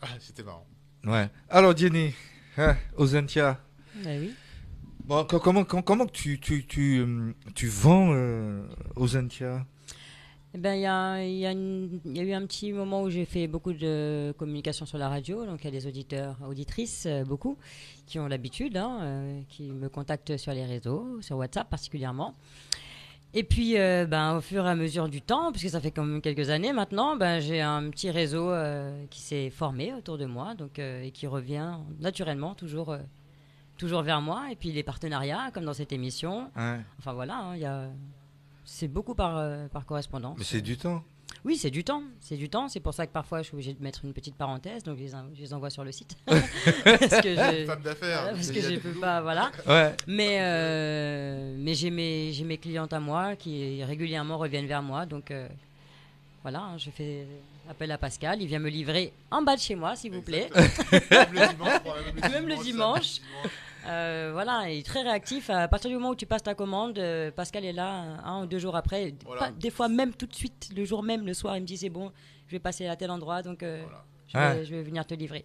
Ah, c'était marrant. Ouais. Alors, Jenny, hein, Ozentia. Oui. Bon, comment que tu vends Ozentia? Eh ben, il y a eu un petit moment où j'ai fait beaucoup de communication sur la radio. Donc, il y a des auditeurs, auditrices, beaucoup, qui ont l'habitude, hein, qui me contactent sur les réseaux, sur WhatsApp particulièrement. Et puis, ben, au fur et à mesure du temps, puisque ça fait quand même quelques années maintenant, ben, j'ai un petit réseau qui s'est formé autour de moi donc, et qui revient naturellement toujours vers moi. Et puis, les partenariats, comme dans cette émission. Ouais. Enfin, voilà, hein, c'est beaucoup par correspondance. Mais c'est du temps. Oui, c'est du temps. C'est du temps. C'est pour ça que parfois, je suis obligée de mettre une petite parenthèse. Donc, je les envoie sur le site. Parce que Femme d'affaires. voilà, parce que il y a je du peux boulot. pas, voilà. Ouais. Mais j'ai mes clientes à moi qui régulièrement reviennent vers moi. Donc, voilà, hein, je fais appel à Pascal. Il vient me livrer en bas de chez moi, s'il vous plaît. Même le dimanche. Même le dimanche. Voilà, il est très réactif. À partir du moment où tu passes ta commande, Pascal est là 1 ou 2 jours après. Voilà. Des fois même tout de suite, le jour même, le soir, il me dit c'est bon, je vais passer à tel endroit, donc Voilà. je vais venir te livrer.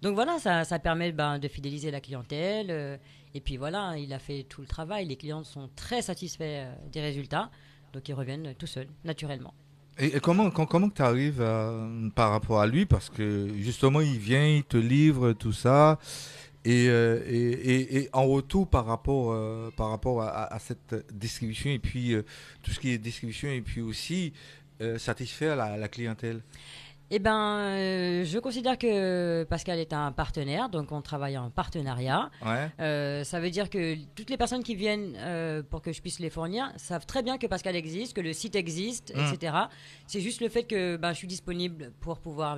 Donc voilà, ça permet de fidéliser la clientèle. Et puis voilà, il a fait tout le travail. Les clients sont très satisfaits des résultats, donc ils reviennent tout seuls, naturellement. Et comment que tu arrives par rapport à lui? Parce que justement, il vient, il te livre tout ça. Et en retour par rapport à cette distribution et puis tout ce qui est distribution et puis aussi satisfaire la clientèle. Eh ben, je considère que Pascal est un partenaire, donc on travaille en partenariat. Ouais. Ça veut dire que toutes les personnes qui viennent pour que je puisse les fournir savent très bien que Pascal existe, que le site existe, etc. C'est juste le fait que je suis disponible pour pouvoir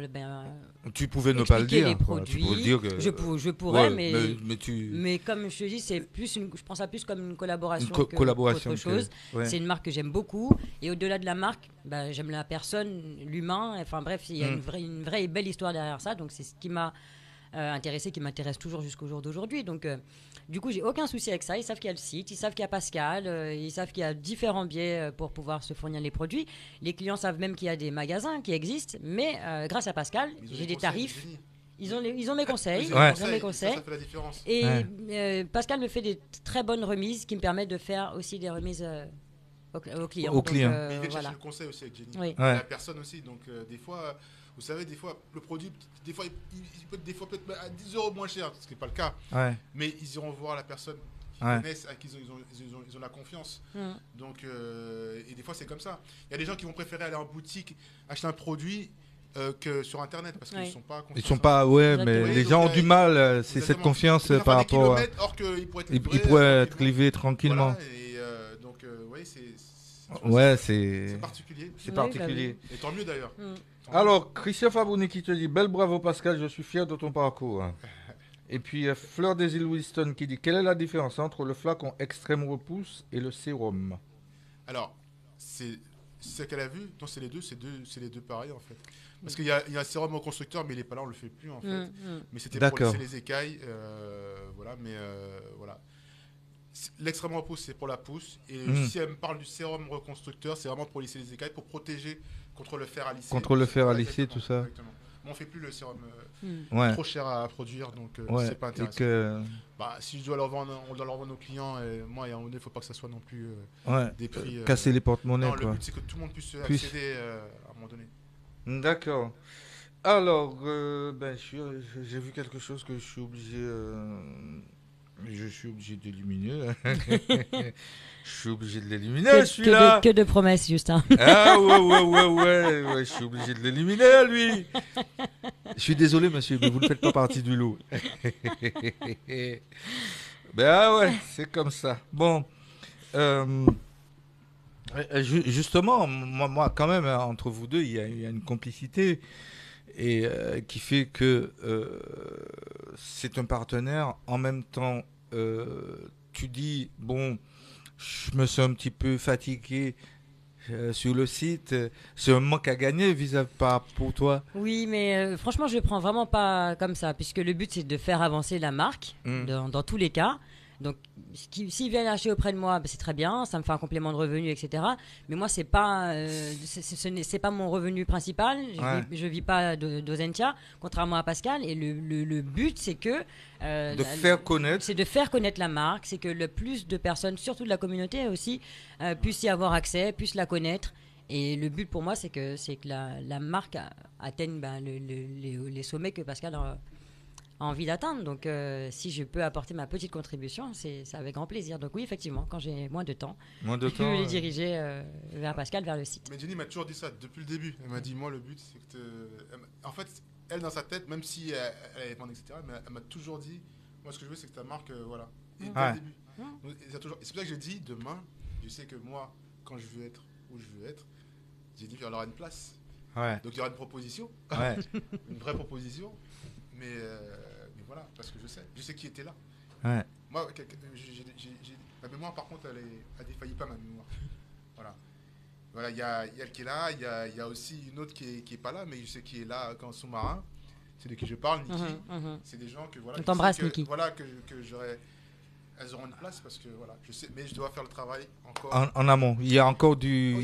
Tu pouvais ne pas le expliquer dire, les quoi. Tu produits. pourrais le dire que, Je pourrais, ouais, mais tu mais comme je te dis, je prends ça plus comme une collaboration collaboration qu'autre chose. ouais. C'est une marque que j'aime beaucoup. Et au-delà de la marque, j'aime la personne, l'humain. Enfin bref, il y a une vraie et belle histoire derrière ça. Donc c'est ce qui m'a intéressé, qui m'intéresse toujours jusqu'au jour d'aujourd'hui. Donc du coup, j'ai aucun souci avec ça. Ils savent qu'il y a le site, ils savent qu'il y a Pascal, ils savent qu'il y a différents biais pour pouvoir se fournir les produits. Les clients savent même qu'il y a des magasins qui existent. Mais grâce à Pascal, Ils ont j'ai des des conseils, tarifs. c'est génie. Ils ont mes conseils. Ouais. Ils ont mes conseils. Ça fait la différence. Et Ouais. Pascal me fait des très bonnes remises qui me permettent de faire aussi des remises aux clients. Aux clients. Mais il vient Voilà. chercher le conseil aussi avec Jenny. Oui. Et Ouais. la personne aussi. Donc, des fois, vous savez, des fois, le produit, des fois, il peut être à 10 euros moins cher, ce qui n'est pas le cas. Ouais. Mais ils iront voir la personne qu'ils Ouais. connaissent, à qui ils ont la confiance. Donc, et des fois, c'est comme ça. Il y a des gens qui vont préférer aller en boutique, acheter un produit que sur Internet parce qu'ils Ouais. ne sont pas Ils confiants. sont pas, ouais, mais Exactement. les gens ont du mal. C'est cette Exactement. confiance Il va par faire des rapport à. kilomètres, or qu'ils pourraient être Ils livrés pourraient être tranquillement. livrés tranquillement. Voilà, et donc, vous voyez, c'est Ouais, c'est particulier. c'est Oui, particulier. Et tant mieux d'ailleurs. Mm. Tant mieux. Alors, Christian Fabouni qui te dit belle bravo Pascal, je suis fier de ton parcours. Et puis Fleur des îles Wilston qui dit quelle est la différence entre le flacon extrême repousse et le sérum? Alors, c'est ce qu'elle a vu. Non, c'est les deux pareils en fait. Parce qu'il y a un sérum au constructeur, mais il est pas là, on le fait plus en fait. Mais c'était pour D'accord. laisser les écailles, voilà. Mais voilà. L'extrême repousse, c'est pour la pousse. Et si elle me parle du sérum reconstructeur, c'est vraiment pour lisser les écailles, pour protéger contre le fer à lisser. Contre le fer à Voilà, lisser, exactement, tout ça. exactement. Mais on fait plus le sérum Ouais. trop cher à produire, donc Ouais. c'est pas Et intéressant. que Si je dois leur vendre, on doit leur vendre aux clients. Et moi, il y a un moment donné, il ne faut pas que ça soit non plus ouais. des prix. Casser les porte-monnaies Non, le quoi. but, c'est que tout le monde puisse Puisse. accéder à un moment donné. D'accord. Alors, j'ai vu quelque chose que je suis obligé d'éliminer. Je suis obligé de l'éliminer, celui-là. Que de promesses, Justin. Ah ouais, je suis obligé de l'éliminer, lui. Je suis désolé, monsieur, mais vous ne faites pas partie du lot. Ben ah ouais, c'est comme ça. Bon, justement, moi, quand même, entre vous deux, il y a une complicité et qui fait que c'est un partenaire. En même temps, tu dis, bon, je me sens un petit peu fatigué sur le site. C'est un manque à gagner pour toi. Oui, mais franchement, je le prends vraiment pas comme ça, puisque le but, c'est de faire avancer la marque, dans tous les cas. Donc, s'ils viennent acheter auprès de moi, ben, c'est très bien, ça me fait un complément de revenu, etc. Mais moi, c'est pas mon revenu principal. Je vis pas d'Ozentia, contrairement à Pascal. Et le but, c'est que c'est de faire connaître la marque, c'est que le plus de personnes, surtout de la communauté aussi, puissent y avoir accès, puissent la connaître. Et le but pour moi, c'est que la marque atteigne les sommets que Pascal a envie d'atteindre. Donc, si je peux apporter ma petite contribution, c'est avec grand plaisir. Donc oui, effectivement, quand j'ai moins de temps, je peux les diriger vers Pascal, vers le site. Mais Jenny m'a toujours dit ça depuis le début. Elle m'a dit, moi, le but, c'est que... En fait, elle, dans sa tête, même si elle est vendre, etc., mais elle m'a toujours dit, moi, ce que je veux, c'est que ta marque, voilà. Et dès le début. C'est pour ça que j'ai dit, demain, je sais que moi, quand je veux être où je veux être, j'ai dit qu'il y aura une place. Ouais. Donc il y aura une proposition, une vraie proposition, mais voilà, parce que je sais qui était là. Ouais. Moi, ma mémoire par contre, elle défaillit pas ma mémoire. Voilà, il y a elle qui est là, il y a aussi une autre qui est pas là, mais je sais qui est là quand sous-marin. C'est de qui je parle, Niki. C'est des gens que voilà. On t'embrasse, Niki. Voilà que j'aurais. Elles auront une place parce que voilà, je sais, mais je dois faire le travail encore. En amont, il y a encore du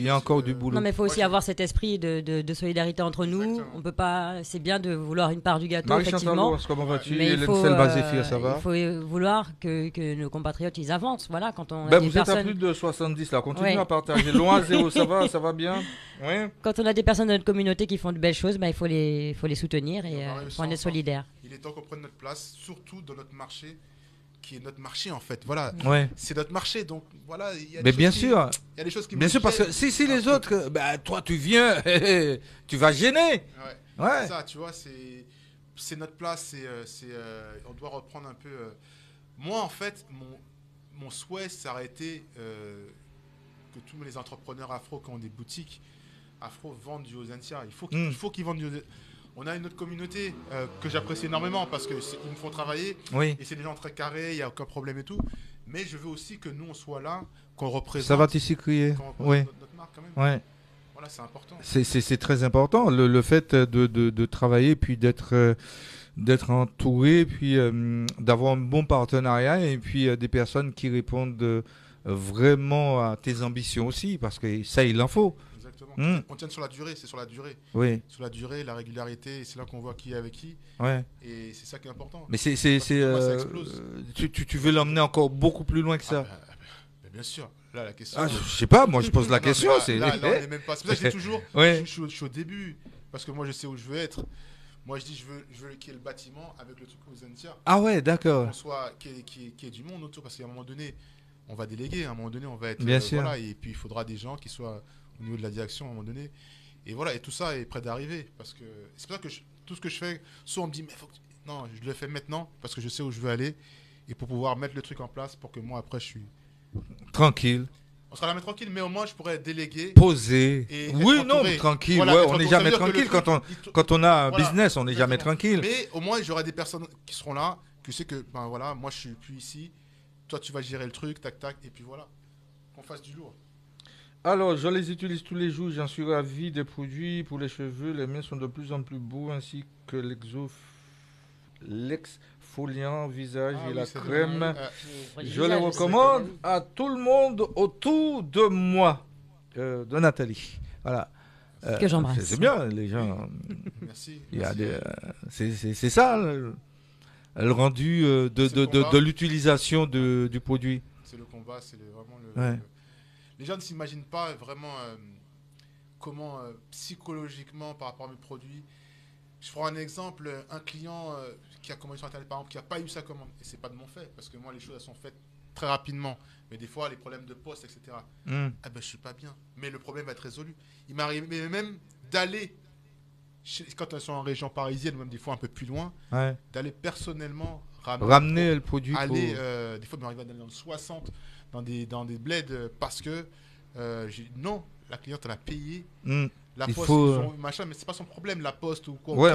boulot. Non, mais il faut aussi avoir cet esprit de solidarité entre nous. Exactement. On peut pas. C'est bien de vouloir une part du gâteau, Marie-Chantal effectivement. comment vas-tu? Mais Hélène Selbazéfir, ça va? il faut vouloir que nos compatriotes ils avancent. Voilà, quand on. Vous êtes à plus de 70 là. Continuez à partager. Loin à zéro, ça va bien. Oui. Quand on a des personnes de notre communauté qui font de belles choses, il faut les soutenir et faut en être solidaire. Il est temps qu'on prenne notre place, surtout dans notre marché. Qui est notre marché en fait, voilà. C'est notre marché, donc voilà. Mais bien sûr. Il y a des choses qui bien sûr, parce que si les autres, toi tu viens, tu vas gêner. Ouais. Ça, tu vois, c'est notre place, on doit reprendre un peu. Moi en fait, mon souhait, ça aurait été que tous les entrepreneurs afro qui ont des boutiques afro vendent du Ozentia. Il faut qu'ils vendent du Ozentia. On a une autre communauté que j'apprécie énormément parce qu'ils me font travailler. Oui. Et c'est des gens très carrés, il n'y a aucun problème et tout. Mais je veux aussi que nous, on soit là, qu'on représente. Ça va t'ici crier. Notre marque quand même. Ouais. Voilà, c'est important. C'est très important, le fait de travailler, puis d'être entouré, puis d'avoir un bon partenariat, et puis des personnes qui répondent vraiment à tes ambitions aussi, parce que ça, il en faut. On tient sur la durée, c'est sur la durée. Oui. Sur la durée, la régularité, c'est là qu'on voit qui est avec qui. Ouais. Et c'est ça qui est important. Mais ça explose. Tu veux l'emmener encore beaucoup plus loin que ça. Bien sûr. Là, la question. Je sais pas, moi je pose la question. Là, on est même pas. C'est pour ça que je dis toujours. Je suis au début. Parce que moi, je sais où je veux être. Moi, je dis, je veux qu'il y ait le bâtiment avec le truc Ozentia. Ah ouais, d'accord. Qu'il y ait du monde autour. Parce qu'à un moment donné, on va déléguer. À un moment donné, on va être. Bien sûr. Voilà, et puis, il faudra des gens qui soient au niveau de la direction à un moment donné. Et voilà, et tout ça est prêt d'arriver. Parce que c'est pour ça que tout ce que je fais, soit on me dit, mais non, je le fais maintenant parce que je sais où je veux aller. Et pour pouvoir mettre le truc en place pour que moi, après, je suis tranquille. On sera jamais tranquille, mais au moins, je pourrais déléguer. Poser. Oui, non, tranquille. Voilà, on n'est jamais tranquille. Quand on a un business, on n'est jamais tranquille. Mais au moins, j'aurai des personnes qui seront là, qui sais que, voilà, moi, je suis plus ici. Toi, tu vas gérer le truc, tac, tac. Et puis voilà, qu'on fasse du lourd. Alors, je les utilise tous les jours, j'en suis ravi. Des produits pour les cheveux, les miens sont de plus en plus beaux, ainsi que l'exfoliant visage et la crème. Je les recommande à tout le monde autour de moi, de Nathalie. Voilà. Que j'embrasse. C'est bien, les gens. Merci. C'est ça, le rendu de l'utilisation du produit. C'est le combat, c'est vraiment le... Les gens ne s'imaginent pas vraiment comment psychologiquement par rapport à mes produits. Je prends un exemple, un client qui a commandé sur Internet par exemple, qui n'a pas eu sa commande. Et c'est pas de mon fait, parce que moi les choses elles sont faites très rapidement. Mais des fois les problèmes de poste, etc. Je suis pas bien. Mais le problème va être résolu. Il m'arrive même d'aller, quand elles sont en région parisienne, ou même des fois un peu plus loin, d'aller personnellement ramener le produit. Des fois il m'arrive d'aller dans le 60. Dans des bleds parce que non, la cliente elle a payé la poste, machin, mais c'est pas son problème, la poste ou quoi.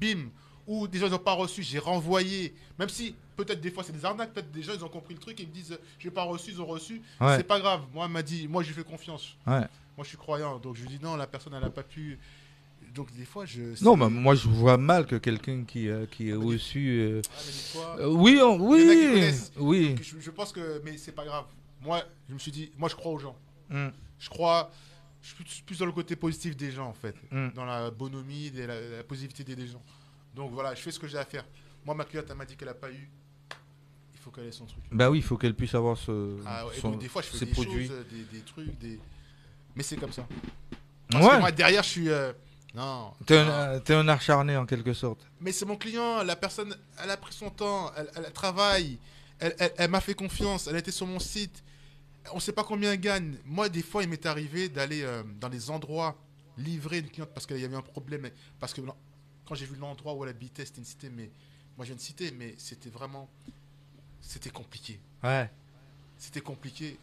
Bim. Ou des gens ils n'ont pas reçu, j'ai renvoyé. Même si peut-être des fois c'est des arnaques, peut-être des gens ils ont compris le truc et ils me disent j'ai pas reçu, ils ont reçu. C'est pas grave. Moi elle m'a dit, moi je lui fais confiance. Moi je suis croyant, donc je lui dis non, la personne elle a pas pu Donc des fois, Non, mais moi je vois mal que quelqu'un qui est au-dessus. mais des fois, Oui, il y en a qui oui, connaissent. oui. Donc, je pense que, mais c'est pas grave. Moi, je me suis dit, moi, je crois aux gens. Mm, Je suis plus dans le côté positif des gens, en fait, mm. dans la bonhomie, la positivité des gens. Donc voilà, je fais ce que j'ai à faire. Moi, ma cliente, elle m'a dit qu'elle a pas eu. Il faut qu'elle ait son truc. Bah oui, il faut qu'elle puisse avoir Ah ouais, et donc des fois, je fais ses des produits. choses, des trucs, mais c'est comme ça. Parce que Ouais. moi, derrière, je suis. Non. T'es un acharné en quelque sorte. Mais c'est mon client, la personne, elle a pris son temps, elle travaille, elle m'a fait confiance, elle a été sur mon site. On ne sait pas combien elle gagne. Moi, des fois, il m'est arrivé d'aller dans des endroits livrer une cliente parce qu'il y avait un problème. Parce que quand j'ai vu l'endroit où elle habitait, c'était une cité, mais moi, j'ai une cité, mais c'était vraiment. C'était compliqué. Ouais. C'était compliqué.